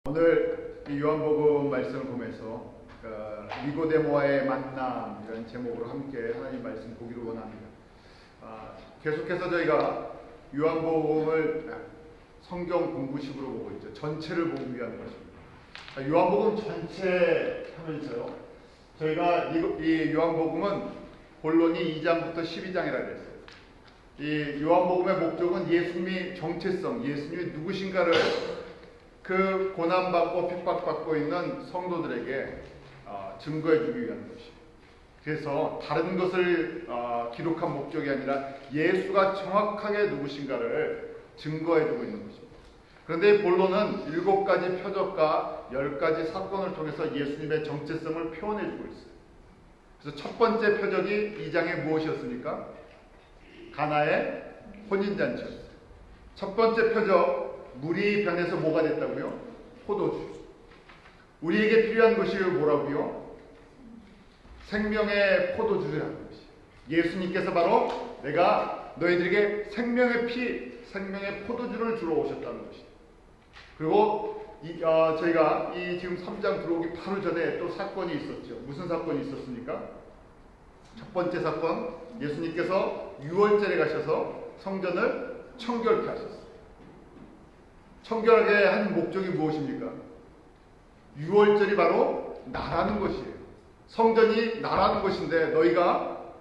오늘 이 요한복음 말씀을 보면서 니고데모와의 만남이라는 제목으로 함께 하나님 말씀 보기를 원합니다. 계속해서 저희가 요한복음을 성경 공부식으로 보고 있죠. 전체를 보기 위한 것입니다. 요한복음 전체 하면서요, 저희가 이 요한복음은 본론이 2장부터 12장이라 그랬어요. 이 요한복음의 목적은 예수님의 정체성, 예수님이 누구신가를 그 고난받고 핍박받고 있는 성도들에게 증거해주기 위한 것이에요. 그래서 다른 것을 기록한 목적이 아니라 예수가 정확하게 누구신가를 증거해주고 있는 것입니다. 그런데 본론은 7가지 표적과 10가지 사건을 통해서 예수님의 정체성을 표현해주고 있어요. 그래서 첫 번째 표적이 2장에 무엇이었습니까? 가나의 혼인잔치였어요. 첫 번째 표적, 물이 변해서 뭐가 됐다고요? 포도주. 우리에게 필요한 것이 뭐라고요? 생명의 포도주라는 것이. 예수님께서 바로 내가 너희들에게 생명의 피, 생명의 포도주를 주러 오셨다는 것이. 그리고 저희가 지금 3장 들어오기 바로 전에 또 사건이 있었죠. 무슨 사건이 있었습니까? 첫 번째 사건, 예수님께서 유월절에 가셔서 성전을 청결케 하셨어요. 청결하게 한 목적이 무엇입니까? 유월절이 바로 나라는 것이에요. 성전이 나라는 것인데 너희가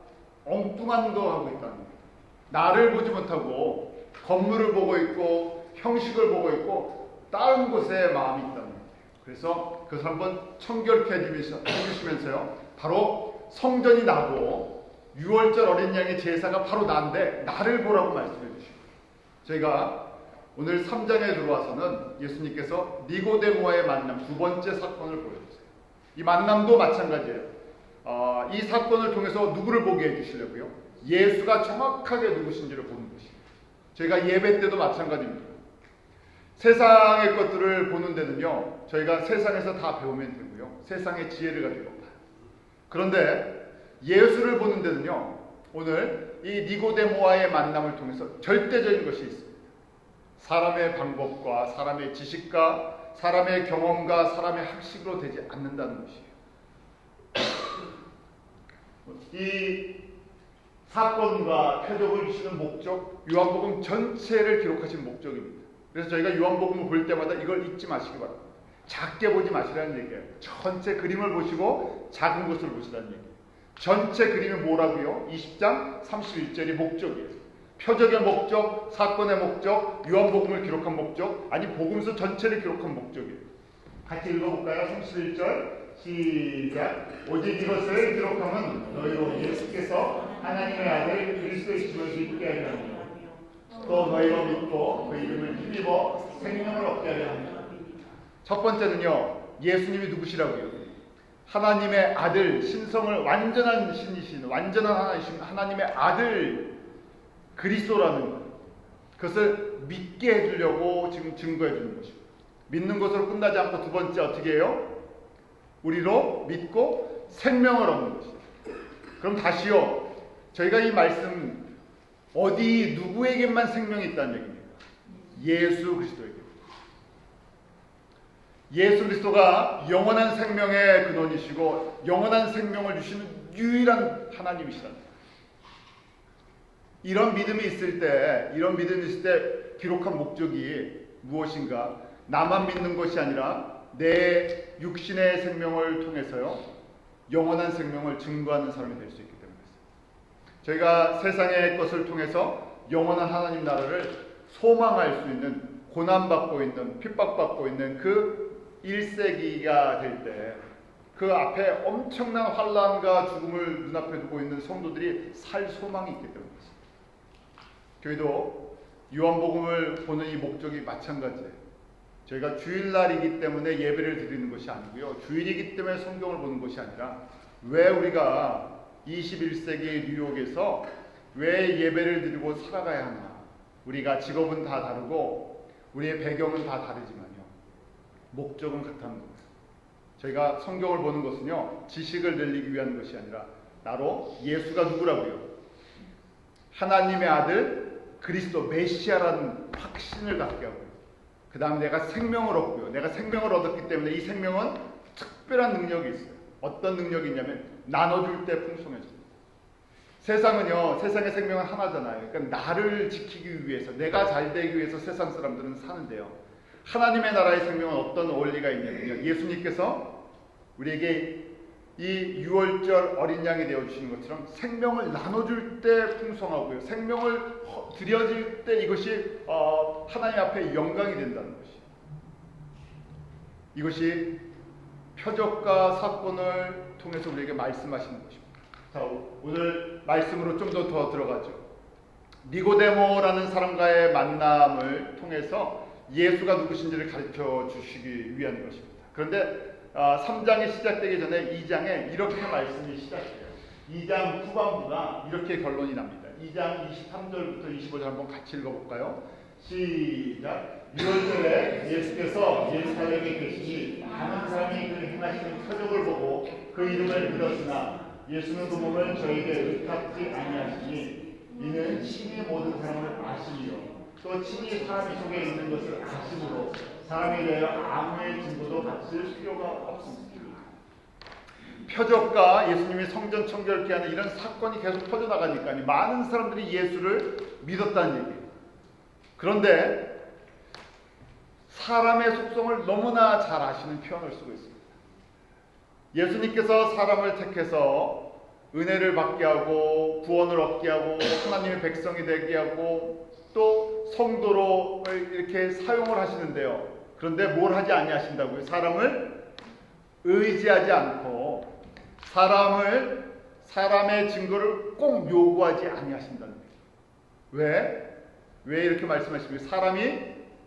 엉뚱한 거 하고 있다는 거예요. 나를 보지 못하고 건물을 보고 있고 형식을 보고 있고 다른 곳에 마음이 있다는 거예요. 그래서 그것을 한번 청결케 해주시면서요, 바로 성전이 나고 유월절 어린 양의 제사가 바로 나인데 나를 보라고 말씀해 주시고, 저희가 오늘 3장에 들어와서는 예수님께서 니고데모와의 만남, 두 번째 사건을 보여주세요. 이 만남도 마찬가지예요. 이 사건을 통해서 누구를 보게 해주시려고요? 예수가 정확하게 누구신지를 보는 것입니다. 저희가 예배 때도 마찬가지입니다. 세상의 것들을 보는 데는요, 저희가 세상에서 다 배우면 되고요, 세상의 지혜를 가지고 봐요. 그런데 예수를 보는 데는요, 오늘 이 니고데모와의 만남을 통해서 절대적인 것이 있습니다. 사람의 방법과 사람의 지식과 사람의 경험과 사람의 학식으로 되지 않는다는 것이에요. 이 사건과 표적을 주시는 목적, 요한복음 전체를 기록하신 목적입니다. 그래서 저희가 요한복음을 볼 때마다 이걸 잊지 마시기 바랍니다. 작게 보지 마시라는 얘기예요. 전체 그림을 보시고 작은 것을 보시라는 얘기예요. 전체 그림이 뭐라고요? 20장 31절이 목적이에요. 표적의 목적, 사건의 목적, 요한복음을 기록한 목적, 아니 복음서 전체를 기록한 목적이에요. 같이 읽어볼까요? 31절 시작. 오직 이것을 기록하면 너희로 예수께서 하나님의 아들 그리스도이심을 믿게 하려 합니다. 또 너희로 믿고 그 이름을 힘입어 생명을 얻게 하려 합니다. 첫 번째는요, 예수님이 누구시라고요? 하나님의 아들, 신성을 완전한 신이신, 완전한 하나이신 하나님의 아들 그리스도라는 것, 그것을 믿게 해주려고 지금 증거해 주는 것입니다. 믿는 것으로 끝나지 않고 두 번째 어떻게 해요? 우리로 믿고 생명을 얻는 것입니다. 그럼 다시요, 저희가 이 말씀 어디 누구에게만 생명이 있다는 얘기입니까? 예수 그리스도에게. 예수 그리스도가 영원한 생명의 근원이시고 영원한 생명을 주시는 유일한 하나님이시다. 이런 믿음이 있을 때 기록한 목적이 무엇인가? 나만 믿는 것이 아니라 내 육신의 생명을 통해서요, 영원한 생명을 증거하는 사람이 될 수 있기 때문입니다. 저희가 세상의 것을 통해서 영원한 하나님 나라를 소망할 수 있는, 고난받고 있는, 핍박받고 있는 그 1세기가 될 때 그 앞에 엄청난 환난과 죽음을 눈앞에 두고 있는 성도들이 살 소망이 있기 때문입니다. 저희도 요한복음을 보는 이 목적이 마찬가지예요. 저희가 주일날이기 때문에 예배를 드리는 것이 아니고요, 주일이기 때문에 성경을 보는 것이 아니라 왜 우리가 21세기 뉴욕에서 왜 예배를 드리고 살아가야 하나. 우리가 직업은 다 다르고 우리의 배경은 다 다르지만요, 목적은 같다는 겁니다. 저희가 성경을 보는 것은요, 지식을 늘리기 위한 것이 아니라 나로 예수가 누구라고요? 하나님의 아들 그리스도 메시아라는 확신을 갖게 하고요, 그 다음 내가 생명을 얻고요. 내가 생명을 얻었기 때문에 이 생명은 특별한 능력이 있어요. 어떤 능력이 있냐면 나눠줄 때 풍성해집니다. 세상은요, 세상의 생명은 하나잖아요. 그러니까 나를 지키기 위해서, 내가 잘 되기 위해서 세상 사람들은 사는데요. 하나님의 나라의 생명은 어떤 원리가 있냐면요. 예수님께서 우리에게 이 6월절 어린 양이 되어주시는 것처럼 생명을 나눠줄 때 풍성하고요. 생명을 드려질 때 이것이 하나님 앞에 영광이 된다는 것이에요. 이것이 표적과 사건을 통해서 우리에게 말씀하시는 것입니다. 자, 오늘 말씀으로 좀 더 들어가죠. 니고데모라는 사람과의 만남을 통해서 예수가 누구신지를 가르쳐 주시기 위한 것입니다. 그런데 3장이 시작되기 전에 2장에 이렇게 말씀이 시작해요. 2장 후반부가 이렇게 결론이 납니다. 2장 23절부터 25절 한번 같이 읽어볼까요? 시작. 6월절에 예수께서 예루살렘에 계시니 많은 사람이 그 행하시는 표적을 보고 그 이름을 믿었으나 예수는 그 몸을 저에게 의탁지 아니하시니 이는 친히 모든 사람을 아시며 또 친히 사람 속에 있는 것을 아심으로 사람에 대하여 아무의 증거도 받을 필요가 없습니다. 표적과 예수님이 성전 청결케 하는 이런 사건이 계속 퍼져나가니까 많은 사람들이 예수를 믿었다는 얘기예요. 그런데 사람의 속성을 너무나 잘 아시는 표현을 쓰고 있습니다. 예수님께서 사람을 택해서 은혜를 받게 하고 구원을 얻게 하고 하나님의 백성이 되게 하고 또 성도로 이렇게 사용을 하시는데요. 그런데 뭘 하지 아니하신다고요? 사람을 의지하지 않고 사람의 증거를 꼭 요구하지 아니하신다는 거예요. 왜 이렇게 말씀하십니까?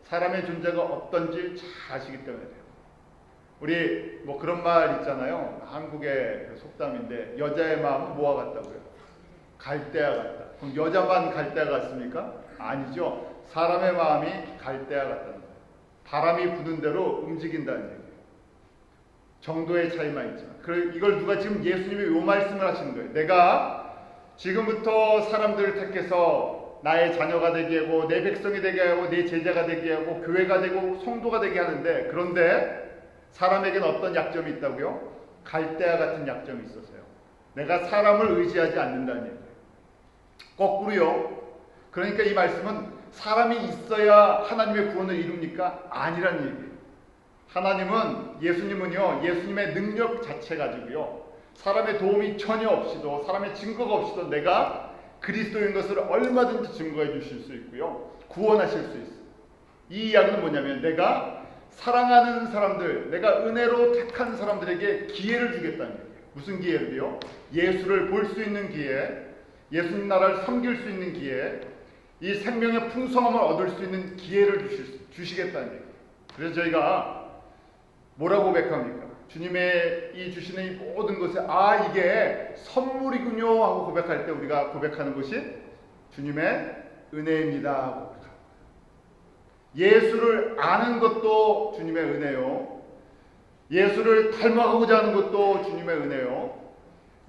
사람의 존재가 어떤지 잘 아시기 때문에 돼요. 우리 뭐 그런 말 있잖아요. 한국의 속담인데 여자의 마음은 뭐와 같다고요? 갈대와 같다. 그럼 여자만 갈대와 같습니까? 아니죠. 사람의 마음이 갈대와 같다는 거예요. 바람이 부는 대로 움직인다는 얘기예요. 정도의 차이만 있지만 이걸 누가 지금 예수님이 요 말씀을 하시는 거예요. 내가 지금부터 사람들을 택해서 나의 자녀가 되게 하고 내 백성이 되게 하고 내 제자가 되게 하고 교회가 되고 성도가 되게 하는데 그런데 사람에게는 어떤 약점이 있다고요? 갈대와 같은 약점이 있어서요. 내가 사람을 의지하지 않는다는 얘기예요. 거꾸로요. 그러니까 이 말씀은 사람이 있어야 하나님의 구원을 이룹니까? 아니라는 얘기예요. 예수님은요, 예수님의 능력 자체 가지고요, 사람의 도움이 전혀 없이도, 사람의 증거가 없이도 내가 그리스도인 것을 얼마든지 증거해 주실 수 있고요, 구원하실 수 있어요. 이 이야기는 뭐냐면 내가 사랑하는 사람들, 내가 은혜로 택한 사람들에게 기회를 주겠다는 거예요. 무슨 기회를요? 예수를 볼 수 있는 기회, 예수님 나라를 섬길 수 있는 기회, 이 생명의 풍성함을 얻을 수 있는 기회를 주시겠다는 얘기예요. 그래서 저희가 뭐라고 고백합니까? 주님의 이 주시는 이 모든 것에 이게 선물이군요 하고 고백할 때 우리가 고백하는 것이 주님의 은혜입니다 하고 고백합니다. 예수를 아는 것도 주님의 은혜요. 예수를 닮아가고자 하는 것도 주님의 은혜요.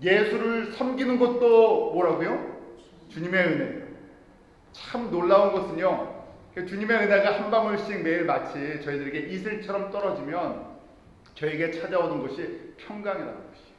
예수를 섬기는 것도 뭐라고요? 주님의 은혜예요. 참 놀라운 것은요, 주님의 은혜가 한 방울씩 매일 마치 저희들에게 이슬처럼 떨어지면 저에게 찾아오는 것이 평강이라는 것이에요.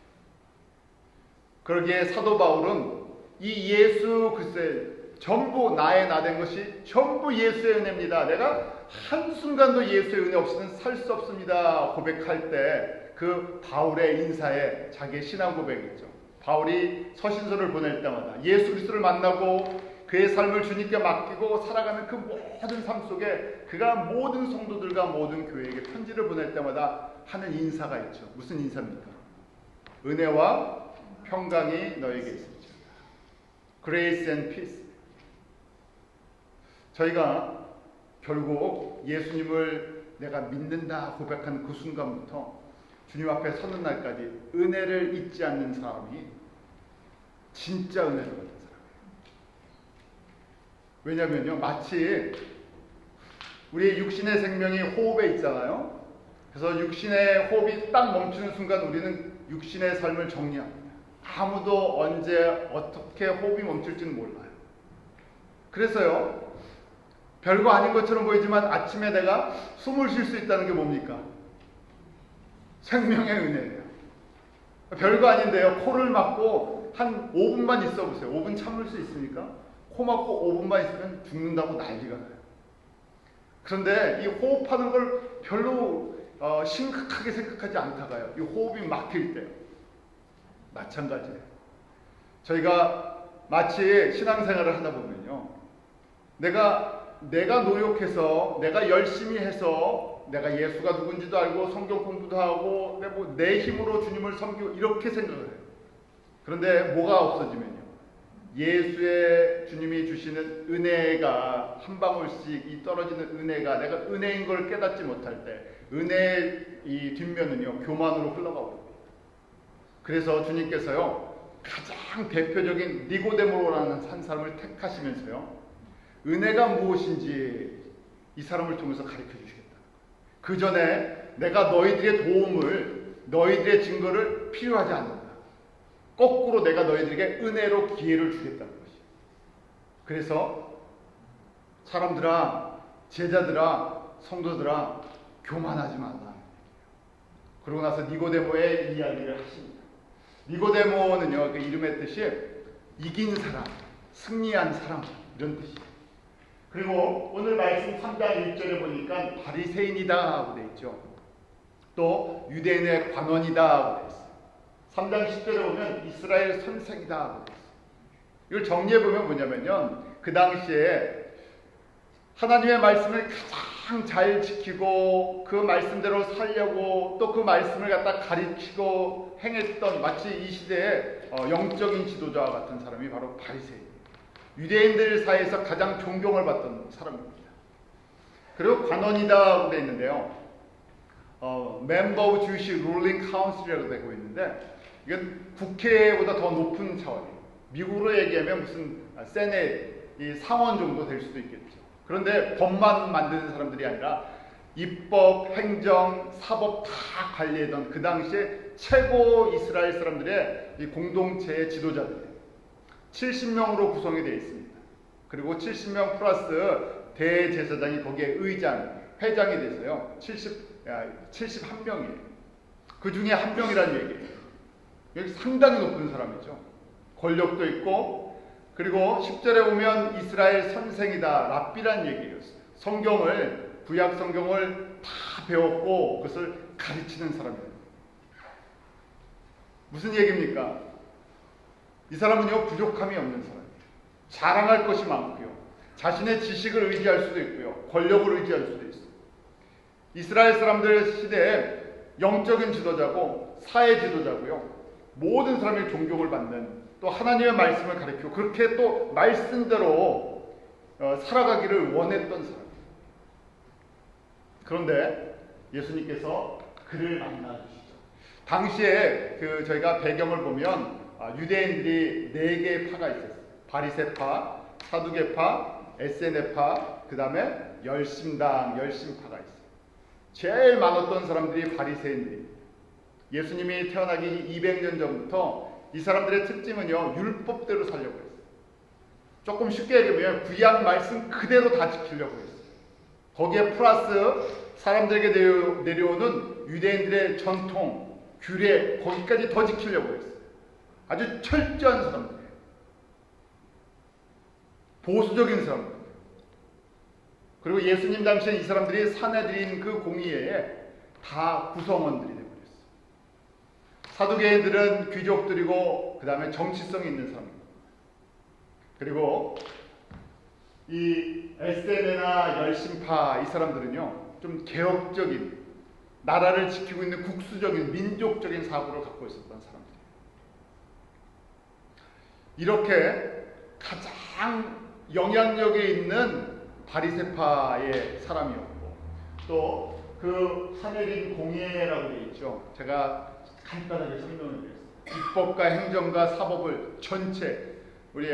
그러기에 사도 바울은 이 예수 글쎄 전부 나의 나 된 것이 전부 예수의 은혜입니다. 내가 한순간도 예수의 은혜 없이는 살 수 없습니다. 고백할 때 그 바울의 인사에 자기의 신앙 고백이죠. 바울이 서신서를 보낼 때마다 예수 그리스도를 만나고 그의 삶을 주님께 맡기고 살아가는 그 모든 삶 속에 그가 모든 성도들과 모든 교회에게 편지를 보낼 때마다 하는 인사가 있죠. 무슨 인사입니까? 은혜와 평강이 너에게 있습니다. Grace and peace. 저희가 결국 예수님을 내가 믿는다 고백하는 그 순간부터 주님 앞에 서는 날까지 은혜를 잊지 않는 사람이 진짜 은혜를 받는 사람이에요. 왜냐면요, 마치 우리의 육신의 생명이 호흡에 있잖아요. 그래서 육신의 호흡이 딱 멈추는 순간 우리는 육신의 삶을 정리합니다. 아무도 언제 어떻게 호흡이 멈출지는 몰라요. 그래서요, 별거 아닌 것처럼 보이지만 아침에 내가 숨을 쉴 수 있다는 게 뭡니까? 생명의 은혜예요. 별거 아닌데요. 코를 막고 한 5분만 있어 보세요. 5분 참을 수 있습니까? 코 막고 5분만 있으면 죽는다고 난리가 나요. 그런데 이 호흡하는 걸 별로 심각하게 생각하지 않다가요, 이 호흡이 막힐 때요, 마찬가지예요. 저희가 마치 신앙생활을 하다 보면요, 내가 노력해서, 내가 열심히 해서, 내가 예수가 누군지도 알고 성경 공부도 하고 내 힘으로 주님을 섬기고 이렇게 생각을 해요. 그런데 뭐가 없어지면요, 예수의 주님이 주시는 은혜가 한 방울씩, 이 떨어지는 은혜가 내가 은혜인 걸 깨닫지 못할 때 은혜의 이 뒷면은요, 교만으로 흘러가고 있습니다. 그래서 주님께서요, 가장 대표적인 니고데모라는 한 사람을 택하시면서요, 은혜가 무엇인지 이 사람을 통해서 가르쳐 주시겠다. 그 전에 내가 너희들의 도움을, 너희들의 증거를 필요하지 않는다. 거꾸로 내가 너희들에게 은혜로 기회를 주겠다는 것이에요. 그래서 사람들아, 제자들아, 성도들아, 교만하지 말라. 그러고 나서 니고데모의 이야기를 하십니다. 니고데모는요, 그 이름의 뜻이 이긴 사람, 승리한 사람, 이런 뜻이에요. 그리고 오늘 말씀 3장 1절에 보니까 바리새인이다 하고 되어 있죠. 또 유대인의 관원이다 하고 되어 있어요. 3장 10절에 보면 이스라엘 선생이다 하고 되어 있어요. 이걸 정리해보면 뭐냐면요, 그 당시에 하나님의 말씀을 가장 잘 지키고 그 말씀대로 살려고 또 그 말씀을 갖다 가르치고 행했던, 마치 이 시대의 영적인 지도자와 같은 사람이 바로 바리새인, 유대인들 사이에서 가장 존경을 받던 사람입니다. 그리고 관원이다 되어 있는데요, Member of Jewish Ruling Council이라고 되고 있는데, 이건 국회보다 더 높은 차원이에요. 미국으로 얘기하면 무슨 세넷, 이 상원 정도 될 수도 있겠죠. 그런데 법만 만드는 사람들이 아니라 입법, 행정, 사법 다 관리하던 그 당시에 최고 이스라엘 사람들의 이 공동체의 지도자들이에요. 70명으로 구성이 되어 있습니다. 그리고 70명 플러스 대제사장이 거기에 의장, 회장이 돼서요, 71명이에요. 그 중에 한 명이라는 얘기예요. 여기 상당히 높은 사람이죠. 권력도 있고, 그리고 10절에 보면 이스라엘 선생이다, 랍비란 얘기예요. 성경을, 구약 성경을 다 배웠고 그것을 가르치는 사람이에요. 무슨 얘기입니까? 이 사람은요, 부족함이 없는 사람이에요. 자랑할 것이 많고요, 자신의 지식을 의지할 수도 있고요, 권력을 의지할 수도 있어요. 이스라엘 사람들 시대에 영적인 지도자고 사회 지도자고요, 모든 사람의 존경을 받는, 또 하나님의 말씀을 가르치고 그렇게 또 말씀대로 살아가기를 원했던 사람. 그런데 예수님께서 그를 만나주시죠. 당시에 저희가 배경을 보면 유대인들이 4개의 파가 있었어요. 바리새파, 사두개파, 에세네파, 그 다음에 열심파가 있어요. 제일 많았던 사람들이 바리새인들입니다. 예수님이 태어나기 200년 전부터 이 사람들의 특징은요, 율법대로 살려고 했어요. 조금 쉽게 얘기하면 구약 말씀 그대로 다 지키려고 했어요. 거기에 플러스 사람들에게 내려오는 유대인들의 전통, 규례, 거기까지 더 지키려고 했어요. 아주 철저한 사람들이에요. 보수적인 사람들. 그리고 예수님 당시에 이 사람들이 사내들인 그 공의회에 다 구성원들이 되고 있어요. 사두개인들은 귀족들이고 그 다음에 정치성이 있는 사람입니다. 그리고 이 에세네나 열심파 이 사람들은요, 좀 개혁적인, 나라를 지키고 있는 국수적인 민족적인 사고를 갖고 있었던 사람들이에요. 이렇게 가장 영향력이 있는 바리새파의 사람이었고, 또 그 사내린 공예라고 되어 있죠. 제가 간단하게 설명을 드렸어요. 입법과 행정과 사법을 전체, 우리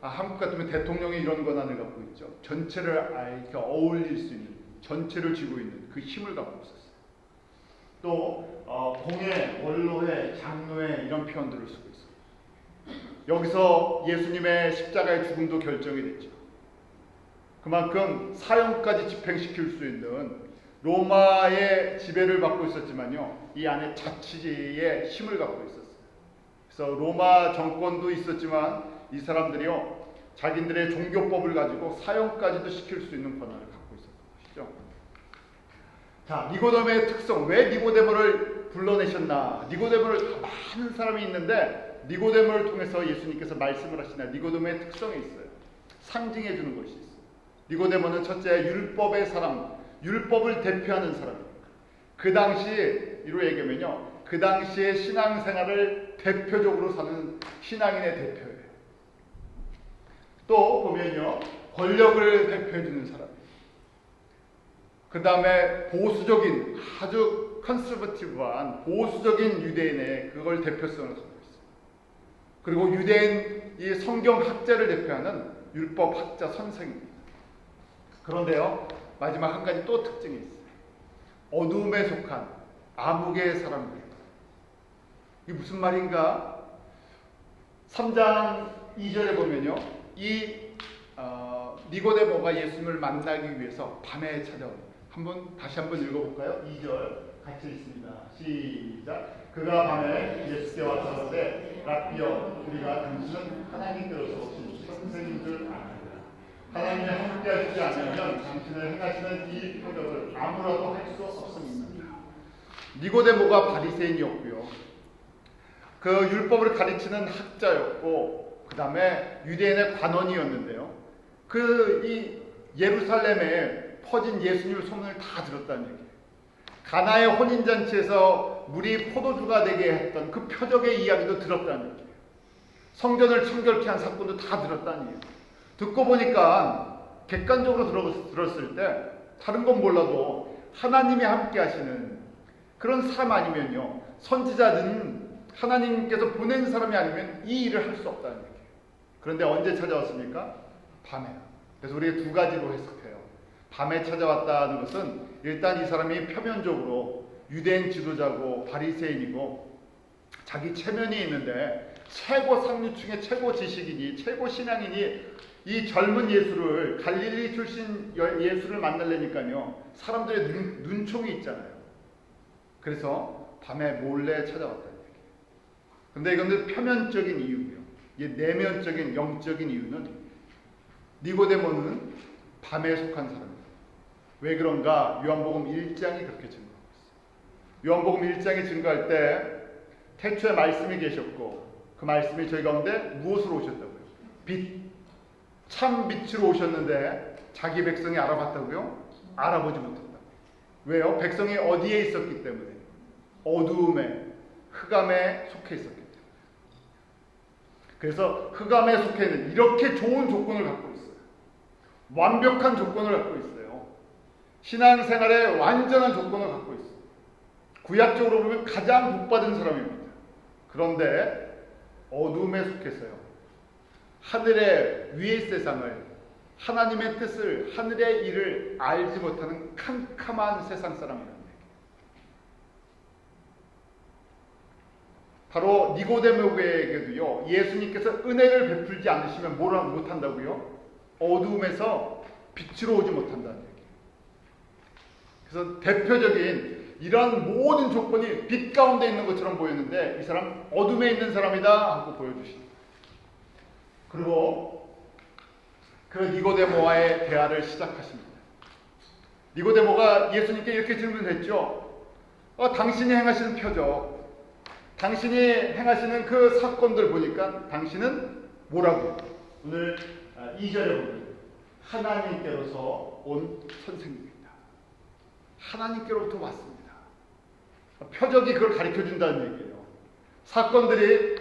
한국 같으면 대통령이 이런 권한을 갖고 있죠. 전체를 이렇게 어울릴 수 있는, 전체를 쥐고 있는 그 힘을 갖고 있었어요. 또 공예, 원로회, 장로회 이런 표현들을 쓰고 있어요. 여기서 예수님의 십자가의 죽음도 결정이 됐죠. 그만큼 사형까지 집행시킬 수 있는 로마의 지배를 받고 있었지만요, 이 안에 자치제의 힘을 갖고 있었어요. 그래서 로마 정권도 있었지만 이 사람들이요, 자기들의 종교법을 가지고 사형까지도 시킬 수 있는 권한을 갖고 있었던 것이죠. 자, 니고데모의 특성, 왜 니고데모를 불러내셨나? 니고데모를 많은 사람이 있는데 니고데모를 통해서 예수님께서 말씀을 하시나? 니고데모의 특성이 있어요. 상징해 주는 것이 있어요. 니고데모는 첫째, 율법의 사람, 율법을 대표하는 사람입니다. 그 당시 이로 얘기하면요, 그 당시의 신앙생활을 대표적으로 사는 신앙인의 대표예요. 또 보면요, 권력을 대표해주는 사람. 그 다음에 보수적인, 아주 컨서버티브한 보수적인 유대인의 그걸 대표성을 갖고 있어요. 그리고 유대인 이 성경 학자를 대표하는 율법 학자 선생입니다. 그런데요, 마지막 한 가지 또 특징이 있어요. 어둠에 속한 암흑의 사람들. 이게 무슨 말인가? 3장 2절에 보면요, 이 니고데모가 예수님을 만나기 위해서 밤에 찾아옵니다. 다시 한번 읽어볼까요? 2절 같이 읽습니다. 시작. 그가 밤에 예수께 와서 가로되 라삐여, 우리가 당신은 하나님께로서 오신 선생인 줄 아나이다. 하나님이 함께 하시지 않으면 당신을 행하시는 이 표적을 아무라도 할 수 없습니다. 니고데모가 바리새인이었고요, 그 율법을 가르치는 학자였고, 그 다음에 유대인의 관원이었는데요, 이 예루살렘에 퍼진 예수님의 소문을 다 들었다는 얘기예요. 가나의 혼인잔치에서 물이 포도주가 되게 했던 그 표적의 이야기도 들었다는 얘기예요. 성전을 청결케 한 사건도 다 들었다는 얘기예요. 듣고 보니까 객관적으로 들었을 때 다른 건 몰라도 하나님이 함께 하시는 그런 사람 아니면요, 선지자는 하나님께서 보낸 사람이 아니면 이 일을 할 수 없다는 얘기예요. 그런데 언제 찾아왔습니까? 밤에. 그래서 우리가 두 가지로 해석해요. 밤에 찾아왔다는 것은 일단 이 사람이 표면적으로 유대인 지도자고 바리새인이고 자기 체면이 있는데 최고 상류층의 최고 지식인이, 최고 신앙인이 이 젊은 예수를, 갈릴리 출신 예수를 만나려니까요, 사람들의 눈총이 있잖아요. 그래서 밤에 몰래 찾아왔다는 얘기예요. 그런데 이건 표면적인 이유고요. 이 내면적인 영적인 이유는 니고데모는 밤에 속한 사람입니다. 왜 그런가? 요한복음 1장이 그렇게 증거하고 있어요. 요한복음 1장이 증거할 때 태초에 말씀이 계셨고 그 말씀이 저희 가운데 무엇으로 오셨다고요? 빛, 참 빛으로 오셨는데 자기 백성이 알아봤다고요? 알아보지 못했다. 왜요? 백성이 어디에 있었기 때문에? 어두움에, 흑암에 속해 있었기 때문에. 그래서 흑암에 속해 있는 이렇게 좋은 조건을 갖고 있어요. 완벽한 조건을 갖고 있어요. 신앙생활에 완전한 조건을 갖고 있어요. 구약적으로 보면 가장 복받은 사람입니다. 그런데 어둠에 속해서요, 하늘의 위의 세상을, 하나님의 뜻을, 하늘의 일을 알지 못하는 캄캄한 세상 사람이라는 얘기예요. 바로 니고데모에게도요, 예수님께서 은혜를 베풀지 않으시면 뭘 못한다고요? 어둠에서 빛으로 오지 못한다는 얘기예요. 그래서 대표적인 이런 모든 조건이 빛 가운데 있는 것처럼 보였는데 이 사람 어둠에 있는 사람이다 하고 보여주십니다. 그리고 그 니고데모와의 대화를 시작하십니다. 니고데모가 예수님께 이렇게 질문했죠. 당신이 행하시는 표적, 당신이 행하시는 그 사건들 보니까 당신은 뭐라고요? 오늘 2절에 보면 하나님께로서 온 선생님입니다. 하나님께로부터 왔습니다. 표적이 그걸 가르쳐준다는 얘기예요. 사건들이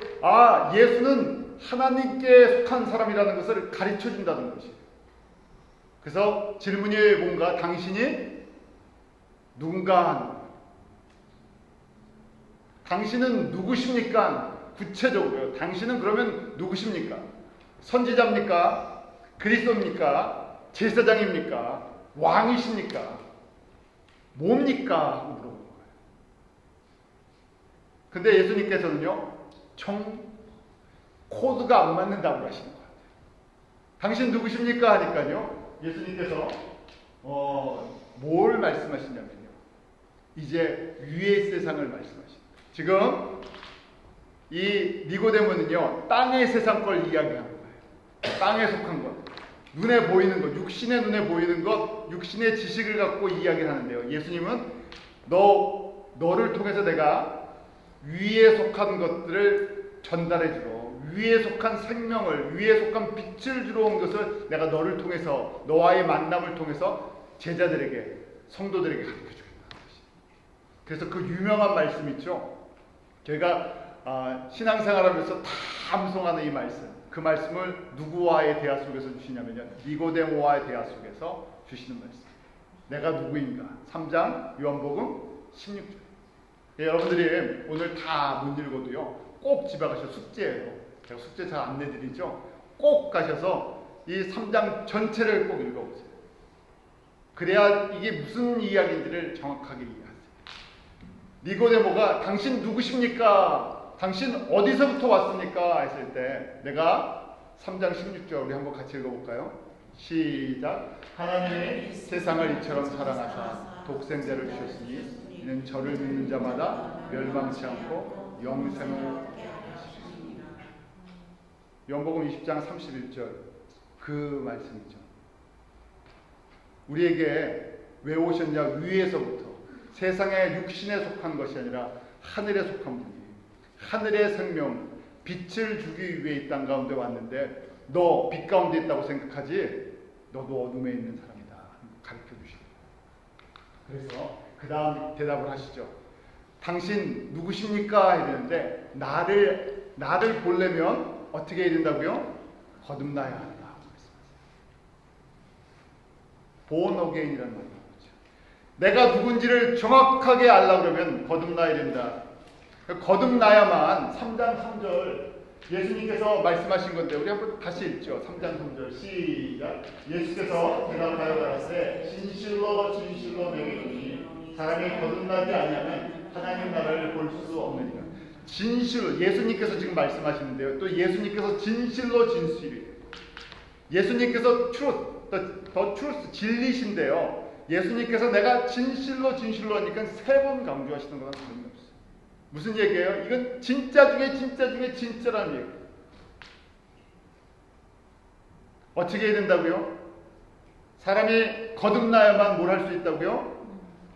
예수는 하나님께 속한 사람이라는 것을 가르쳐준다는 것이에요. 그래서 질문이 뭔가? 당신이 누군가 하는 거예요. 당신은 누구십니까? 구체적으로요. 당신은 그러면 누구십니까? 선지자입니까? 그리스도입니까? 제사장입니까? 왕이십니까? 뭡니까? 하고 물어보는 거예요. 근데 예수님께서는요, 코드가 안 맞는다고 하시는 것 같아요. 당신 누구십니까? 하니까요, 예수님께서 뭘 말씀하시냐면요. 이제 위의 세상을 말씀하십니다. 지금 이 니고데모는요, 땅의 세상 걸 이야기하는 거예요. 땅에 속한 것, 눈에 보이는 것, 육신의 눈에 보이는 것, 육신의 지식을 갖고 이야기를 하는데요. 예수님은 너를 통해서 내가 위에 속한 것들을 전달해 주러, 위에 속한 생명을, 위에 속한 빛을 주러 온 것을 내가 너를 통해서, 너와의 만남을 통해서 제자들에게, 성도들에게 가르쳐 주겠다는 것입니다. 그래서 그 유명한 말씀 있죠. 저희가 신앙생활하면서 다 암송하는 이 말씀, 그 말씀을 누구와의 대화 속에서 주시냐면요, 니고데모와의 대화 속에서 주시는 말씀. 내가 누구인가? 3장 요한복음 16절. 예, 여러분들이 오늘 다 못 읽어도요, 꼭 집에 가셔서 숙제예요. 제가 숙제 잘 안 내드리죠. 꼭 가셔서 이 3장 전체를 꼭 읽어보세요. 그래야 이게 무슨 이야기인지를 정확하게 이해하세요. 니고데모가 당신 누구십니까? 당신 어디서부터 왔습니까? 했을 때 내가 3장 16절 우리 한번 같이 읽어볼까요? 시작. 하나님이 세상을 이처럼 사랑하사 독생자를 주셨으니 이는 저를 믿는 자마다 멸망치 않고 영생을 얻게 하시리라. 요한복음 20장 31절 그 말씀이죠. 우리에게 왜 오셨냐? 위에서부터 세상의 육신에 속한 것이 아니라 하늘에 속한 분이 하늘의 생명, 빛을 주기 위해 이 땅 가운데 왔는데 너 빛 가운데 있다고 생각하지? 너도 어둠에 있는 사람이다. 가르쳐 주시고 그래서 그 다음 대답을 하시죠. 당신 누구십니까? 해야 되는데 나를 보려면 어떻게 해야 된다고요? 거듭나야 한다. born again이라는 말이 나오죠. 내가 누군지를 정확하게 알려고 그러면 거듭나야 된다. 거듭나야만 3장 3절 예수님께서 말씀하신 건데 우리 한번 다시 읽죠. 3장 3절 시작. 예수께서 대답하여 가라사대 진실로 진실로 내게 이르노니 사람이 거듭나지 아니하면 하나님 나라를 볼 수 없느니라. 진실로 예수님께서 지금 말씀하시는데요. 또 예수님께서 진실로 진실이에요. 예수님께서 더 truth 진리신데요. 예수님께서 내가 진실로 진실로 하니까 3번 강조하시는 거랑 다른 게 없어요. 무슨 얘기예요? 이건 진짜 중에 진짜 중에 진짜라는 얘기예요. 어떻게 해야 된다고요? 사람이 거듭나야만 뭘 할 수 있다고요?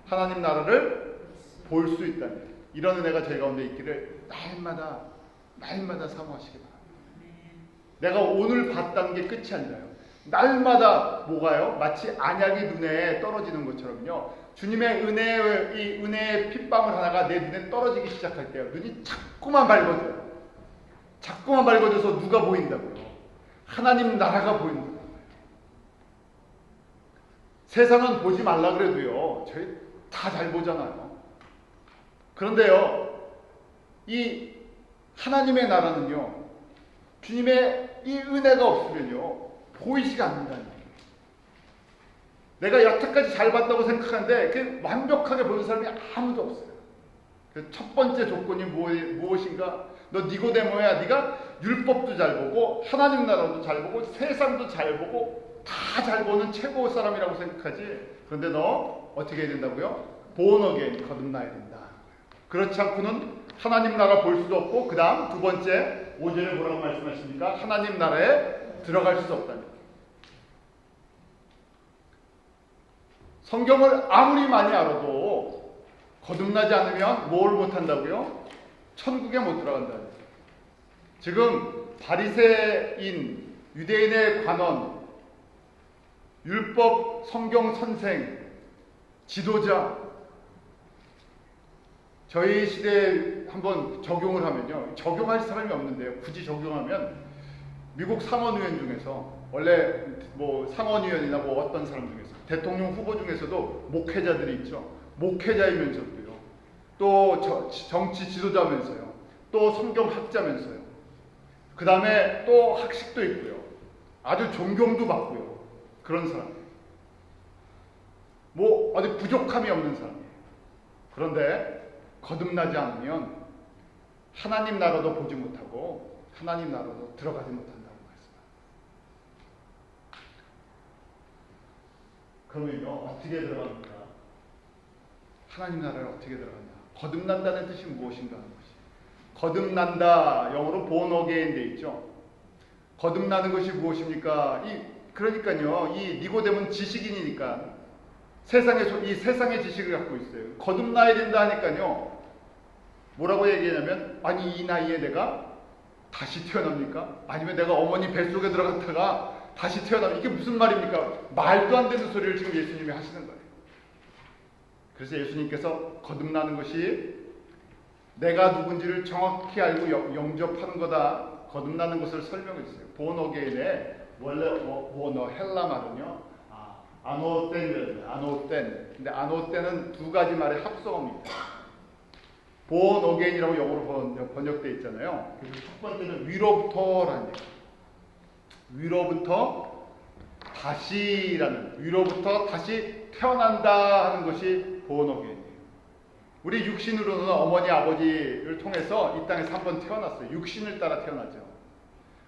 하나님 나라를 볼 수 있다는 얘기예요. 이런 은혜가 저희 가운데 있기를 날마다 사모하시기 바랍니다. 내가 오늘 봤다는 게 끝이 아니라요. 날마다 뭐가요? 마치 안약이 눈에 떨어지는 것처럼요. 주님의 은혜의 핏방울 하나가 내 눈에 떨어지기 시작할 때요. 눈이 자꾸만 밝아져요. 자꾸만 밝아져서 누가 보인다고요? 하나님 나라가 보인다고요. 세상은 보지 말라 그래도요. 저희 다 잘 보잖아요. 그런데요. 이 하나님의 나라는요. 주님의 이 은혜가 없으면요. 보이지가 않는다는 얘기예요. 내가 여태까지 잘 봤다고 생각하는데 그 완벽하게 보는 사람이 아무도 없어요. 첫 번째 조건이 무엇인가? 너 니고데모야. 네가 율법도 잘 보고 하나님 나라도 잘 보고 세상도 잘 보고 다 잘 보는 최고 사람이라고 생각하지. 그런데 너 어떻게 해야 된다고요? born again, 거듭나야 된다. 그렇지 않고는 하나님 나라 볼 수도 없고 그 다음 두 번째 5절에 뭐라고 말씀하십니까? 하나님 나라에 들어갈 수 없다는 얘기예요. 성경을 아무리 많이 알아도 거듭나지 않으면 뭘 못한다고요? 천국에 못 들어간다는 얘기예요. 지금 바리새인, 유대인의 관원, 율법 성경 선생, 지도자 저희 시대에 한번 적용을 하면요. 적용할 사람이 없는데요. 굳이 적용하면 미국 상원의원 중에서 원래 뭐 상원의원이나 뭐 어떤 사람 중에서 대통령 후보 중에서도 목회자들이 있죠. 목회자이면서도요. 또 정치 지도자면서요. 또 성경학자면서요. 그 다음에 또 학식도 있고요. 아주 존경도 받고요. 그런 사람. 뭐 어디 부족함이 없는 사람이에요. 그런데 거듭나지 않으면 하나님 나라도 보지 못하고 하나님 나라도 들어가지 못한다고 말씀합니다. 그러면요 어떻게 들어갑니까? 하나님 나라를 어떻게 들어간다? 거듭난다는 뜻이 무엇인가 하는 것이. 거듭난다 영어로 born again 돼 있죠. 거듭나는 것이 무엇입니까? 그러니까요 이 니고데모는 지식인이니까 이 세상의 지식을 갖고 있어요. 거듭나야 된다 하니까요 뭐라고 얘기하냐면 아니 이 나이에 내가 다시 태어납니까? 아니면 내가 어머니 뱃속에 들어갔다가 다시 태어나면 이게 무슨 말입니까? 말도 안 되는 소리를 지금 예수님이 하시는 거예요. 그래서 예수님께서 거듭나는 것이 내가 누군지를 정확히 알고 영접하는 거다. 거듭나는 것을 설명했어요. born again의 원래 원어 헬라 말은요 아노텐. 근데 아노텐은 두 가지 말의 합성어입니다. born again이라고 영어로 번역되어 있잖아요. 그래서 첫 번째는 위로부터라는 얘기. 위로부터 다시 태어난다 하는 것이 born again이에요. 우리 육신으로는 어머니 아버지를 통해서 이 땅에서 한번 태어났어요. 육신을 따라 태어나죠.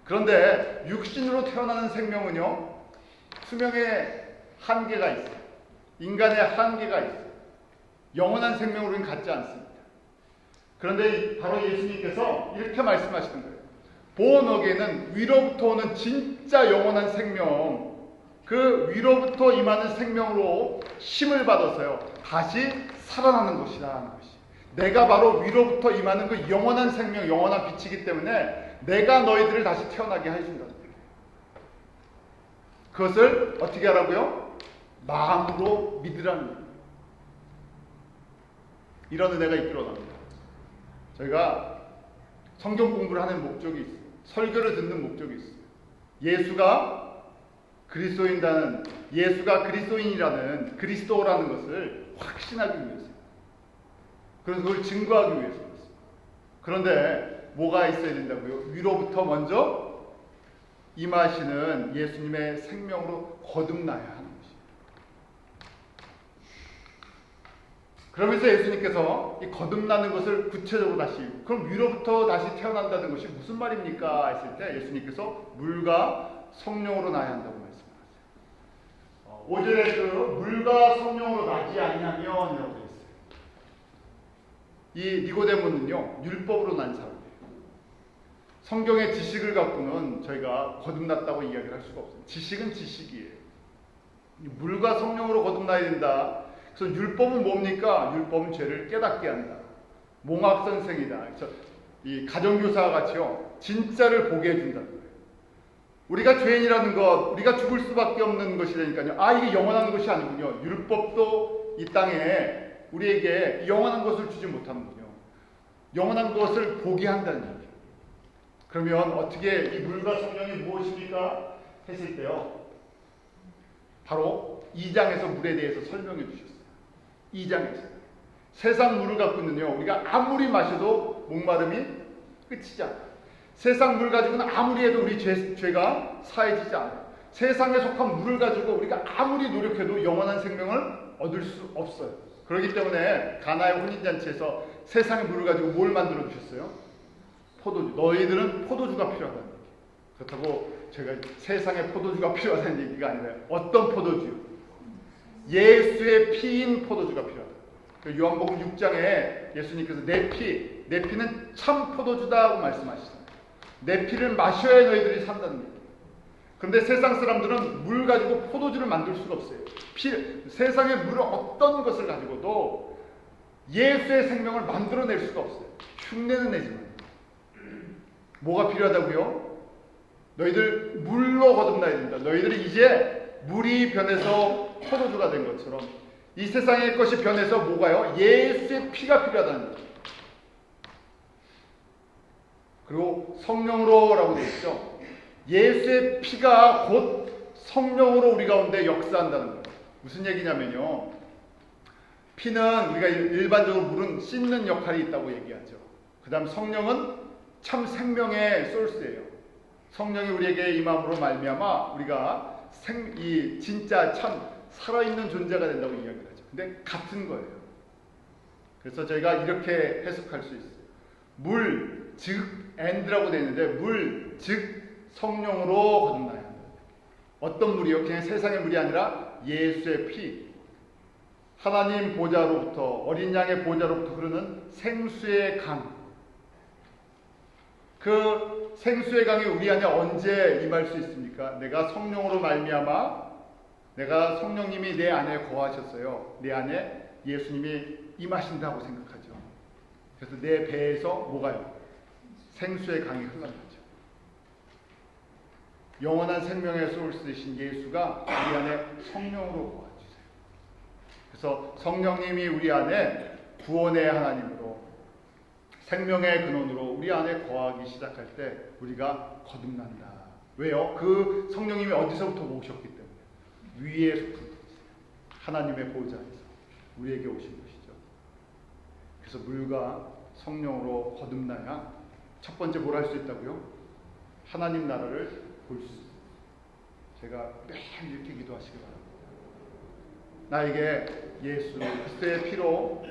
그런데 육신으로 태어나는 생명은요 수명의 한계가 있어요. 인간의 한계가 있어요. 영원한 생명으로는 갖지 않습니다. 그런데 바로 예수님께서 이렇게 말씀하시는 거예요. born again은 위로부터 오는 진짜 영원한 생명, 그 위로부터 임하는 생명으로 힘을 받아서요 다시 살아나는 것이다 하는 것이. 내가 바로 위로부터 임하는 그 영원한 생명, 영원한 빛이기 때문에 내가 너희들을 다시 태어나게 해준다는 거예요. 그것을 어떻게 하라고요? 마음으로 믿으라는 거예요. 이런 은혜가 있기로 합니다. 저희가 성경 공부를 하는 목적이 있어요. 설교를 듣는 목적이 있어요. 예수가 그리스도인이라는 그리스도라는 것을 확신하기 위해서요. 그래서 그걸 증거하기 위해서였어요. 그런데 뭐가 있어야 된다고요? 위로부터 먼저 임하시는 예수님의 생명으로 거듭나야 하는 것이에요. 그러면서 예수님께서 이 거듭나는 것을 구체적으로 그럼 위로부터 다시 태어난다는 것이 무슨 말입니까? 했을 때 예수님께서 물과 성령으로 나야 한다고 말씀하셨어요. 5절에 그 물과 성령으로 나지 아니하면 이라고 되어 있어요. 이 니고데모는요 율법으로 난 사람이에요. 성경의 지식을 갖고는 저희가 거듭났다고 이야기를 할 수가 없어요. 지식은 지식이에요. 물과 성령으로 거듭나야 된다. 그래서 율법은 뭡니까? 율법은 죄를 깨닫게 한다. 몽학 선생이다. 이 가정교사 같이요 진짜를 보게 해준다는 거예요. 우리가 죄인이라는 것, 우리가 죽을 수밖에 없는 것이라니까요. 이게 영원한 것이 아니군요. 율법도 이 땅에 우리에게 영원한 것을 주지 못하는군요. 영원한 것을 보게 한다는 얘기예요. 그러면 어떻게 이 물과 성령이 무엇입니까? 했을 때요. 바로 2장에서 물에 대해서 설명해 주셨어요. 2장에서. 세상 물을 갖고는요. 우리가 아무리 마셔도 목마름이 끝이지 않아요. 세상 물 가지고는 아무리 해도 우리 죄가 사해지지 않아요. 세상에 속한 물을 가지고 우리가 아무리 노력해도 영원한 생명을 얻을 수 없어요. 그렇기 때문에 가나의 혼인잔치에서 세상의 물을 가지고 뭘 만들어 주셨어요? 포도주. 너희들은 포도주가 필요하다는 얘기. 그렇다고 제가 세상에 포도주가 필요하다는 얘기가 아니라 어떤 포도주? 예수의 피인 포도주가 필요하다. 요한복음 6장에 예수님께서 내 피는 참 포도주다고 말씀하시잖아요. 내 피를 마셔야 너희들이 산다는 얘기예요. 그런데 세상 사람들은 물 가지고 포도주를 만들 수가 없어요. 세상의 물을 어떤 것을 가지고도 예수의 생명을 만들어낼 수가 없어요. 흉내는 내지만. 뭐가 필요하다고요? 너희들 물로 거듭나야 된다. 너희들이 이제 물이 변해서 포도주가 된 것처럼 이 세상의 것이 변해서 뭐가요? 예수의 피가 필요하다는 거죠. 그리고 성령으로라고 되어 있죠. 예수의 피가 곧 성령으로 우리 가운데 역사한다는 거예요. 무슨 얘기냐면요. 피는 우리가 일반적으로 물은 씻는 역할이 있다고 얘기하죠. 그 다음 성령은 참 생명의 소스예요. 성령이 우리에게 임함으로 말미암아 우리가 이 진짜 참 살아있는 존재가 된다고 이야기를 하죠. 근데 같은 거예요. 그래서 저희가 이렇게 해석할 수 있어요. 물, 즉 and라고 되어 있는데 물, 즉 성령으로 거듭나야 한다. 어떤 물이요? 그냥 세상의 물이 아니라 예수의 피, 하나님 보좌로부터, 어린 양의 보좌로부터 흐르는 생수의 강. 그 생수의 강이 우리 안에 언제 임할 수 있습니까? 내가 성령으로 말미암아, 내가 성령님이 내 안에 거하셨어요. 내 안에 예수님이 임하신다고 생각하죠. 그래서 내 배에서 뭐가요? 생수의 강이 흘러나죠. 영원한 생명의 소스 되신 예수가 우리 안에 성령으로 거하주세요. 그래서 성령님이 우리 안에 구원의 하나님으로, 생명의 근원으로 우리 안에 거하기 시작할 때 우리가 거듭난다. 왜요? 그 성령님이 어디서부터 오셨기 때문에 위에서 하나님의 보좌에서 우리에게 오신 것이죠. 그래서 물과 성령으로 거듭나야 첫 번째 뭘 할 수 있다고요? 하나님 나라를 볼 수 있어요. 제가 매일 이렇게 기도하시기 바랍니다. 나에게 예수 그리스도의 피로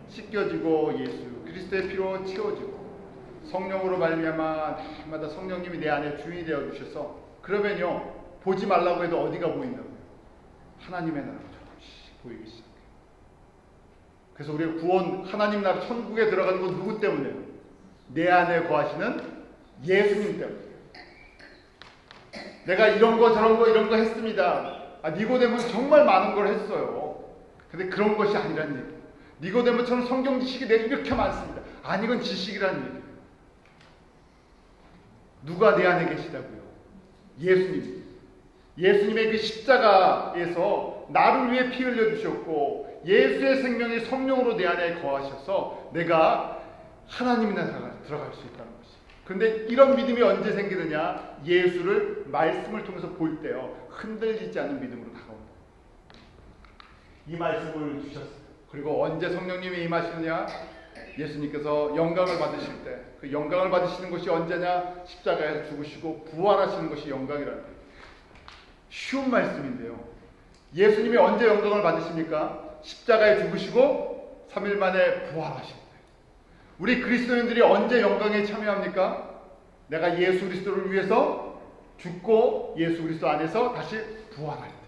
씻겨지고 예수 그리스도의 피로 채워지고 성령으로 말미암아 날마다 성령님이 내 안에 주인이 되어 주셔서, 그러면요 보지 말라고 해도 어디가 보인다고요? 하나님의 나라가 조금씩 보이기 시작해요. 그래서 우리가 구원, 하나님 나라 천국에 들어가는 건 누구 때문에요? 내 안에 거하시는 예수님 때문에. 내가 이런 거 저런 거 이런 거 했습니다. 니고데모는 정말 많은 걸 했어요. 근데 그런 것이 아니란 얘기예요. 니고데모처럼 성경 지식이 내가 이렇게 많습니다. 아니, 이건 지식이라는 얘기예요. 누가 내 안에 계시다고요? 예수님. 예수님의 그 십자가에서 나를 위해 피 흘려주셨고 예수의 생명이 성령으로 내 안에 거하셔서 내가 하나님의 나라에 들어갈 수 있다는 것이. 그런데 이런 믿음이 언제 생기느냐? 예수를 말씀을 통해서 볼 때요, 흔들리지 않는 믿음으로 다가온다. 이 말씀을 주셨어요. 그리고 언제 성령님이 임하시느냐? 예수님께서 영광을 받으실 때, 그 영광을 받으시는 것이 언제냐? 십자가에서 죽으시고 부활하시는 것이 영광이라는 거예요. 쉬운 말씀인데요, 예수님이 언제 영광을 받으십니까? 십자가에 죽으시고 3일 만에 부활하실 때. 우리 그리스도인들이 언제 영광에 참여합니까? 내가 예수 그리스도를 위해서 죽고 예수 그리스도 안에서 다시 부활할 때요.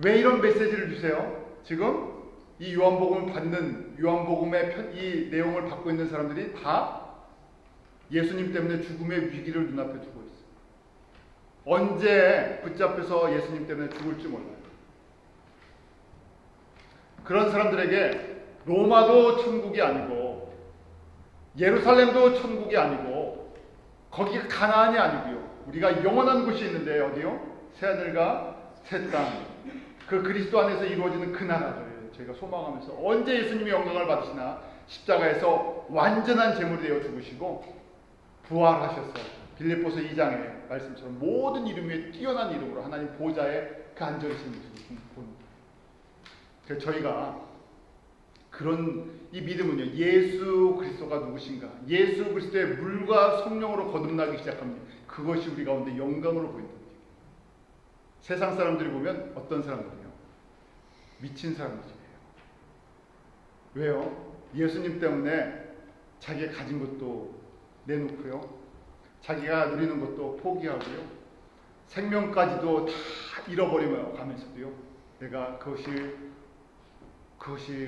왜 이런 메시지를 주세요? 지금 이 요한복음을 받는, 요한복음의 이 내용을 받고 있는 사람들이 다 예수님 때문에 죽음의 위기를 눈앞에 두고 있어요. 언제 붙잡혀서 예수님 때문에 죽을지 몰라요. 그런 사람들에게 로마도 천국이 아니고 예루살렘도 천국이 아니고 거기가 가나안이 아니고요, 우리가 영원한 곳이 있는데 어디요? 새하늘과 새 땅, 그 그리스도 안에서 이루어지는 그 나라를 저희가 소망하면서, 언제 예수님이 영광을 받으시나? 십자가에서 완전한 제물이 되어 죽으시고 부활하셔서 빌립보서 2장의 말씀처럼 모든 이름 위에 뛰어난 이름으로 하나님 보좌에 그 앉아계신 모습을 봅니다. 그래서 저희가 그런 이 믿음은요, 예수 그리스도가 누구신가, 예수 그리스도의 물과 성령으로 거듭나기 시작합니다. 그것이 우리 가운데 영광으로 보인다. 세상 사람들이 보면 어떤 사람들이요? 미친 사람들이에요. 왜요? 예수님 때문에 자기가 가진 것도 내놓고요, 자기가 누리는 것도 포기하고요, 생명까지도 다 잃어버리며 가면서도요, 내가 그것이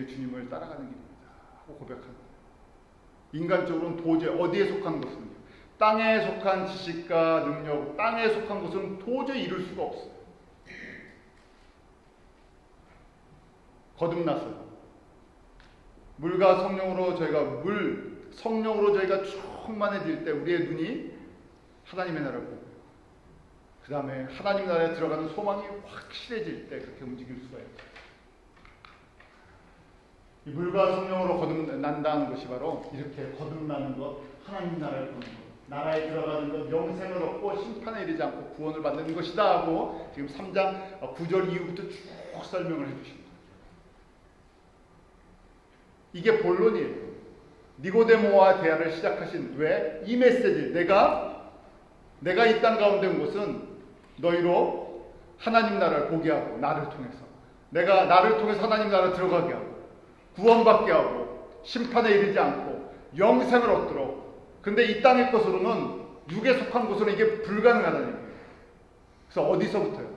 주님을 따라가는 길입니다 하고 고백하는 거예요. 인간적으로는 도저히 어디에 속한 것은요, 땅에 속한 지식과 능력, 땅에 속한 것은 도저히 이룰 수가 없어요. 거듭나서 물과 성령으로 저희가 성령으로 저희가 충만해질 때 우리의 눈이 하나님의 나라를 보고, 그 다음에 하나님 나라에 들어가는 소망이 확실해질 때 그렇게 움직일 수가 있어요. 이 물과 성령으로 거듭난다는 것이 바로 이렇게 거듭나는 것, 하나님 나라를 보는 것, 나라에 들어가는 것, 영생을 얻고 심판에 이르지 않고 구원을 받는 것이다 하고 지금 3장 9절 이후부터 쭉 설명을 해주십니다. 이게 본론이에요. 니고데모와 대화를 시작하신 왜? 이 메시지, 내가 이 땅 가운데 온 것은 너희로 하나님 나라를 보게 하고, 나를 통해서 내가 나를 통해서 하나님 나라에 들어가게 하고 구원받게 하고 심판에 이르지 않고 영생을 얻도록. 근데 이 땅의 것으로는, 육에 속한 것으로는 이게 불가능하다는 얘기예요. 그래서 어디서부터요?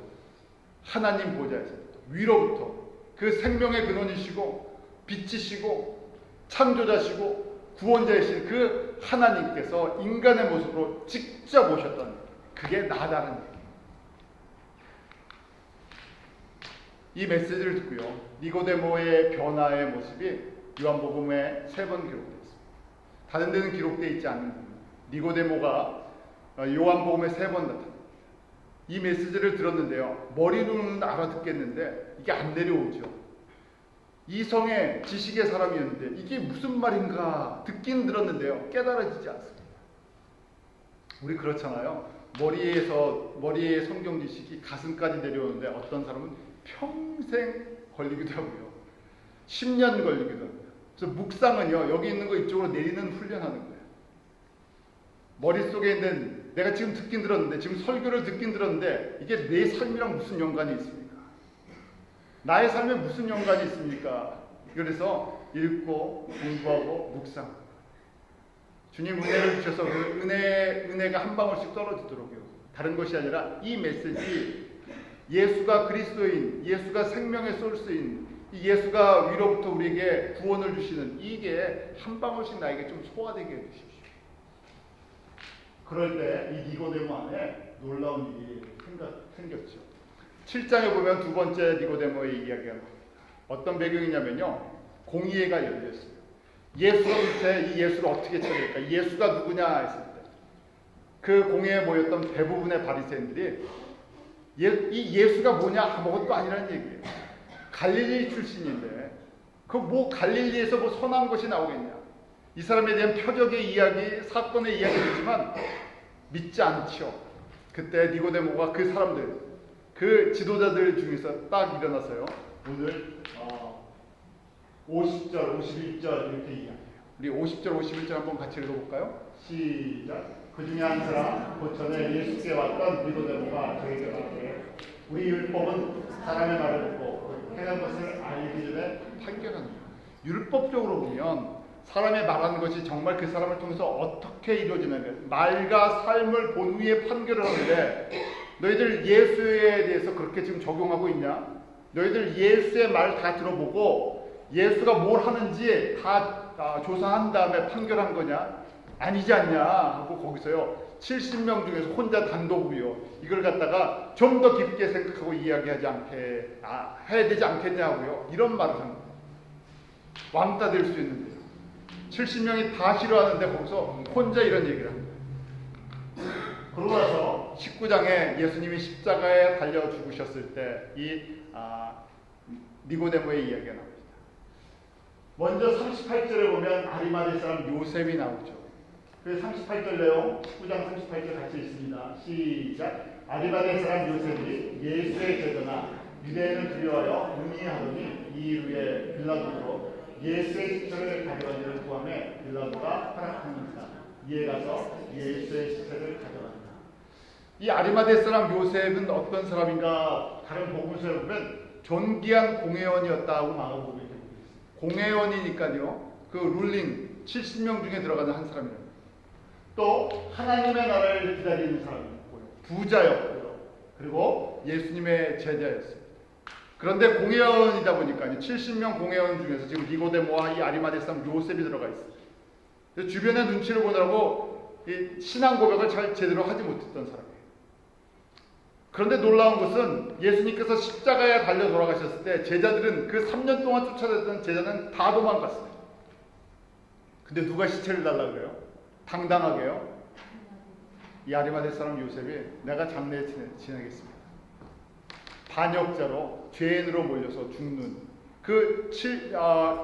하나님 보좌에서부터 위로부터 그 생명의 근원이시고 빛이시고 창조자시고 구원자이신 그 하나님께서 인간의 모습으로 직접 오셨던 그게 나다는 얘기예요. 이 메시지를 듣고요, 니고데모의 변화의 모습이 요한복음에 3번 기록되어 있습니다. 다른 데는 기록되어 있지 않는 부분, 니고데모가 요한복음에 3번 나타납니다. 이 메시지를 들었는데요, 머리로는 알아듣겠는데 이게 안 내려오죠. 이성의 지식의 사람이었는데 이게 무슨 말인가 듣긴 들었는데요, 깨달아지지 않습니다. 우리 그렇잖아요. 머리에 성경 지식이 가슴까지 내려오는데 어떤 사람은 평생 걸리기도 하고요, 10년 걸리기도 합니다. 그래서 묵상은요, 여기 있는 거 이쪽으로 내리는 훈련하는 거예요. 머릿속에 있는, 내가 지금 듣긴 들었는데, 지금 설교를 듣긴 들었는데 이게 내 삶이랑 무슨 연관이 있습니까? 나의 삶에 무슨 연관이 있습니까? 그래서 읽고 공부하고 묵상, 주님 은혜를 주셔서 그 은혜가 한 방울씩 떨어지도록요. 다른 것이 아니라 이 메시지, 예수가 그리스도인, 예수가 생명의 소스인, 이 예수가 위로부터 우리에게 구원을 주시는 이게 한 방울씩 나에게 좀 소화되게 해주십시오. 그럴 때 이 니고데모 안에 놀라운 일이 생겼죠. 7장에 보면 두 번째 니고데모의 이야기가 나옵니다. 어떤 배경이냐면요, 공의회가 열렸어요. 예수가 도대체 이 예수를 어떻게 찾을까? 예수가 누구냐 했을 때 그 공회에 모였던 대부분의 바리새인들이 이 예수가 뭐냐, 아무것도 아니라는 얘기예요. 갈릴리 출신인데 그 뭐 갈릴리에서 뭐 선한 것이 나오겠냐. 이 사람에 대한 표적의 이야기, 사건의 이야기이지만 믿지 않죠. 그때 니고데모가 그 사람들, 그 지도자들 중에서 딱 일어나서요, 오늘 50절, 51절 이렇게 이야기해요. 우리 50절, 51절 한번 같이 읽어볼까요? 시작. 그 중에 한 사람, 곧 전에 예수께 왔던 니고데모가 저에게 말하되, 우리 율법은 사람의 말을 듣고 행한 것을 알기 전에 판결한다. 율법적으로 보면 사람의 말하는 것이 정말 그 사람을 통해서 어떻게 이루어지는, 말과 삶을 본 후에 판결을 하는데, 너희들 예수에 대해서 그렇게 지금 적용하고 있냐? 너희들 예수의 말 다 들어보고 예수가 뭘 하는지 다 조사한 다음에 판결한 거냐? 아니지 않냐 하고 거기서요, 70명 중에서 혼자 단독으로요, 이걸 갖다가 좀 더 깊게 생각하고 이야기하지 않게 해야 되지 않겠냐고요, 이런 말을 합니다. 왕따 될 수 있는데요, 70명이 다 싫어하는데 거기서 혼자 이런 얘기를 합니다. 그러고 나서 19장에 예수님이 십자가에 달려 죽으셨을 때 이 니고데모의 이야기가 나옵니다. 먼저 38절에 보면 아리마대 사람 요셉이 나오죠. 그 38절 내용, 19장 38절 같이 읽습니다. 시작. 아리마대 사람 요셉이 예수의 제자나 유대인을 두려워하여 문의하더니 이 이후에 빌라도로 예수의 시체를 가져가기를 구하며 빌라도가 허락합니다. 이에 가서 예수의 시체를 가져간다. 이 아리마대 사람 요셉은 어떤 사람인가? 다른 복음서에 보면 존귀한 공회원이었다고 마가복음에 되어 있습니다. 공회원이니까요, 그 룰링 70명 중에 들어가는 한 사람이에요. 또 하나님의 나라를 기다리는 사람이었고요, 부자였고요, 그리고 예수님의 제자였습니다. 그런데 공회원이다 보니까 70명 공회원 중에서 지금 니고데모와 이 아리마대 사람 요셉이 들어가 있어요. 주변의 눈치를 보느라고 이 신앙 고백을 잘 제대로 하지 못했던 사람이에요. 그런데 놀라운 것은 예수님께서 십자가에 달려 돌아가셨을 때 제자들은, 그 3년 동안 쫓아다녔던 제자는 다 도망갔어요. 근데 누가 시체를 달라고 그래요? 당당하게요, 이 아리마대 사람 요셉이 내가 장례에 지내겠습니다. 반역자로 죄인으로 몰려서 죽는 그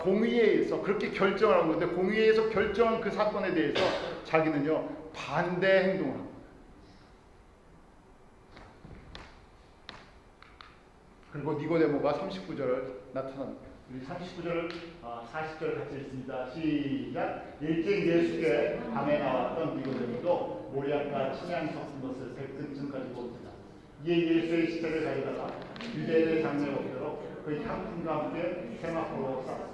공의회에서 그렇게 결정을 한 건데, 공의회에서 결정한 그 사건에 대해서 자기는요 반대 행동을 합니다. 그리고 니고데모가 39절을 나타납니다. 우리 39절, 40절 같이 읽습니다. 시작. 일찍 예수께 밤에 나왔던 니고데모도 모략과 침향 섞은 것을 100등쯤 가지고 온다. 이에 예수의 시체를 가져다가 유대인의 장례에 엎도록 그 향품과 함께 세마포로 쌓았다.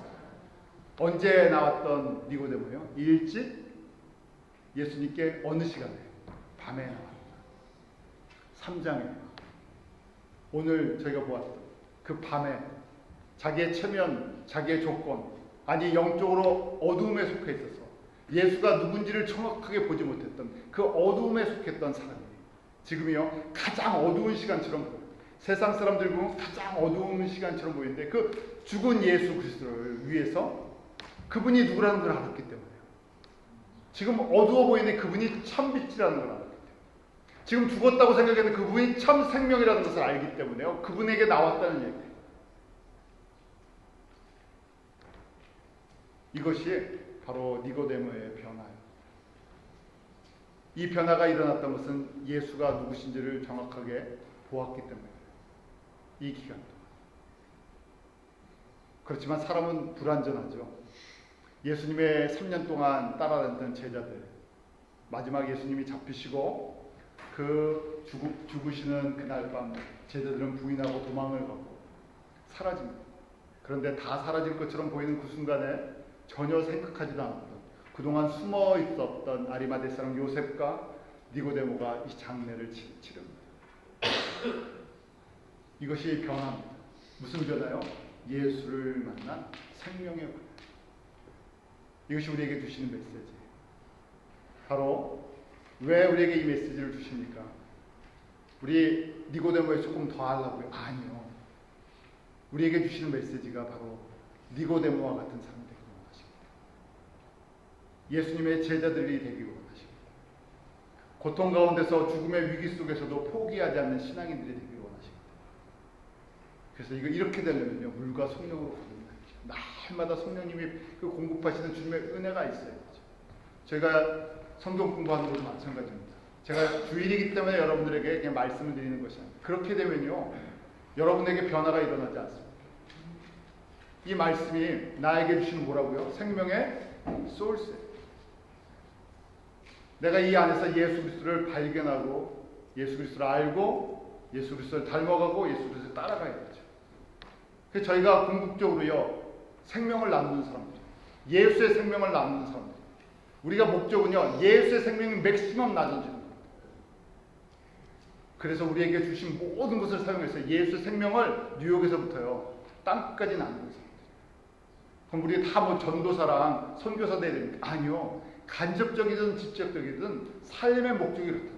언제 나왔던 니고데모요? 일찍 예수님께 어느 시간에? 밤에 나왔다. 3장에 오늘 저희가 보았던 그 밤에 자기의 체면, 자기의 조건, 아니 영적으로 어두움에 속해 있어서 예수가 누군지를 정확하게 보지 못했던 그 어두움에 속했던 사람이 지금이요 가장 어두운 시간처럼 보여요. 세상 사람들 보면 가장 어두운 시간처럼 보이는데 그 죽은 예수 그리스도를 위해서 그분이 누구라는 걸 알았기 때문에요. 지금 어두워 보이는 그분이 참 빛이라는 걸 알았기 때문에, 지금 죽었다고 생각하는 그분이 참 생명이라는 것을 알기 때문에요. 그분에게 나왔다는 얘기예요. 이것이 바로 니고데모의 변화예요. 이 변화가 일어났던 것은 예수가 누구신지를 정확하게 보았기 때문이에요. 이 기간 동안. 그렇지만 사람은 불완전하죠. 예수님의 3년 동안 따라다녔던 제자들, 마지막 예수님이 잡히시고 그 죽으시는 그날 밤 제자들은 부인하고 도망을 가고 사라집니다. 그런데 다 사라질 것처럼 보이는 그 순간에 전혀 생각하지도 않았던, 그동안 숨어 있었던 아리마대 사람 요셉과 니고데모가 이 장례를 치릅니다. 이것이 변화입니다. 무슨 변화요? 예수를 만난 생명의 변화. 이것이 우리에게 주시는 메시지예요. 바로 왜 우리에게 이 메시지를 주십니까? 우리 니고데모에 조금 더 하려고요? 아니요. 우리에게 주시는 메시지가 바로 니고데모와 같은 사람이 되기를 원하십니다. 예수님의 제자들이 되기를 원하십니다. 고통 가운데서 죽음의 위기 속에서도 포기하지 않는 신앙인들이 되기를 원하십니다. 그래서 이렇게 되려면요, 물과 성령으로 거듭나야 돼요. 날마다 성령님이 그 공급하시는 주님의 은혜가 있어야 되죠. 저희가 성경 공부하는 것도 마찬가지입니다. 제가 주일이기 때문에 여러분들에게 그냥 말씀을 드리는 것이 아닙니다. 그렇게 되면요, 여러분에게 변화가 일어나지 않습니다. 이 말씀이 나에게 주신 뭐라고요? 생명의 소스예요. 내가 이 안에서 예수 그리스도를 발견하고 예수 그리스도를 알고 예수 그리스도를 닮아가고 예수 그리스도를 따라가야 되죠. 그래서 저희가 궁극적으로요, 생명을 나누는 사람들, 예수의 생명을 나누는 사람들, 우리가 목적은요, 예수의 생명이 맥시멈 나눠주는 겁니다. 그래서 우리에게 주신 모든 것을 사용해서 예수의 생명을 뉴욕에서부터요 땅끝까지 나누는 사람들. 그럼 우리가 다 뭐 전도사랑 선교사 돼야 됩니까? 아니요. 간접적이든 직접적이든 삶의 목적이 그렇다는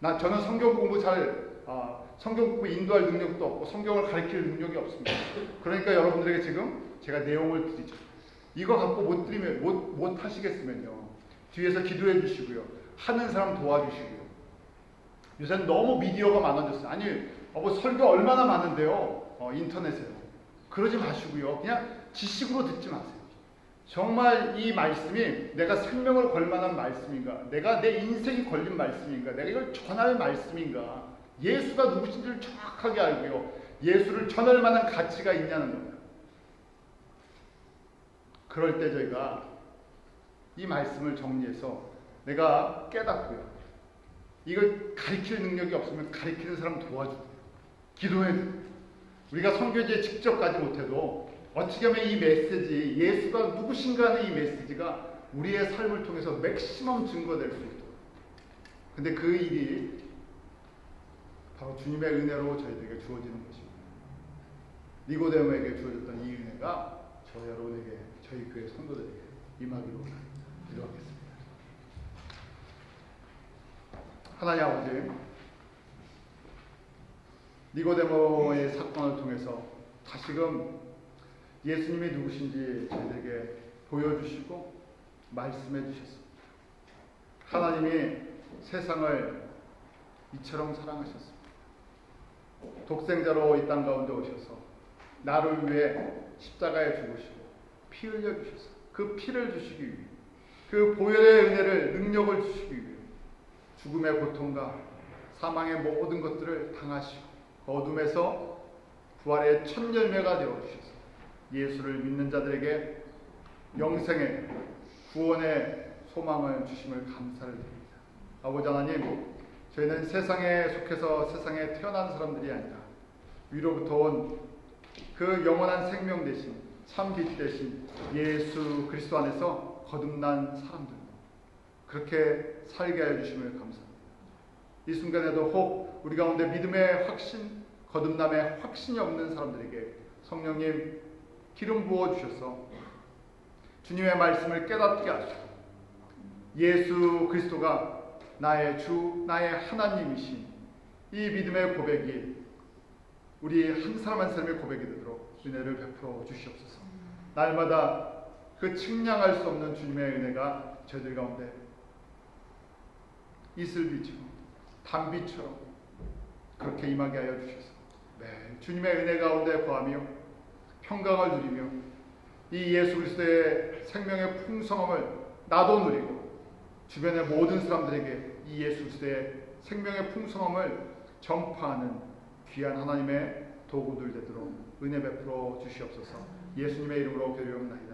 얘기예요. 저는 성경 공부 성경 공부 인도할 능력도 없고 성경을 가르칠 능력이 없습니다. 그러니까 여러분들에게 지금 제가 내용을 드리죠. 이거 갖고 못 하시겠으면요, 뒤에서 기도해 주시고요, 하는 사람 도와주시고요. 요새는 너무 미디어가 많아졌어요. 아니, 뭐 설교 얼마나 많은데요, 인터넷에요. 그러지 마시고요, 그냥 지식으로 듣지 마세요. 정말 이 말씀이 내가 생명을 걸 만한 말씀인가, 내가 내 인생이 걸린 말씀인가, 내가 이걸 전할 말씀인가, 예수가 누구신지를 정확하게 알고요, 예수를 전할 만한 가치가 있냐는 겁니다. 그럴 때 저희가 이 말씀을 정리해서 내가 깨닫고요, 이걸 가르칠 능력이 없으면 가르치는 사람 도와주고 기도해주고, 우리가 선교지에 직접 가지 못해도 어떻게 하면 이 메시지, 예수가 누구신가 하는 이 메시지가 우리의 삶을 통해서 맥시멈 증거될 수 있도록. 근데 그 일이 바로 주님의 은혜로 저희들에게 주어지는 것입니다. 니고데모에게 주어졌던 이 은혜가 저 여러분에게, 저희 교회 성도들에게 임하기로 기도하겠습니다. 하나님 아버지, 니고데모의 사건을 통해서 다시금 예수님이 누구신지 저희들에게 보여주시고 말씀해 주셨습니다. 하나님이 세상을 이처럼 사랑하셨습니다. 독생자로 이 땅 가운데 오셔서 나를 위해 십자가에 죽으시고 피 흘려 주셔서 그 피를 주시기 위해, 그 보혈의 은혜를, 능력을 주시기 위해 죽음의 고통과 사망의 모든 것들을 당하시고 어둠에서 부활의 첫 열매가 되어주셔서 예수를 믿는 자들에게 영생의 구원의 소망을 주심을 감사를 드립니다. 아버지 하나님, 저희는 세상에 속해서 세상에 태어난 사람들이 아니라 위로부터 온 그 영원한 생명 대신 참 빛 대신 예수 그리스도 안에서 거듭난 사람들, 그렇게 살게 하여 주심을 감사합니다. 이 순간에도 혹 우리 가운데 믿음의 확신, 거듭남에 확신이 없는 사람들에게 성령님 기름 부어 주셔서 주님의 말씀을 깨닫게 하시고 예수 그리스도가 나의 주, 나의 하나님이신 이 믿음의 고백이 우리 한 사람 한 사람의 고백이 되도록 은혜를 베풀어 주시옵소서. 날마다 그 측량할 수 없는 주님의 은혜가 저희들 가운데 이슬비처럼 단비처럼 그렇게 임하게 하여 주셔서 주님의 은혜 가운데 거하며 평강을 누리며 이 예수 그리스도의 생명의 풍성함을 나도 누리고 주변의 모든 사람들에게 이 예수 그리스도의 생명의 풍성함을 전파하는 귀한 하나님의 도구들 되도록 은혜 베풀어 주시옵소서. 예수님의 이름으로 기도합니다.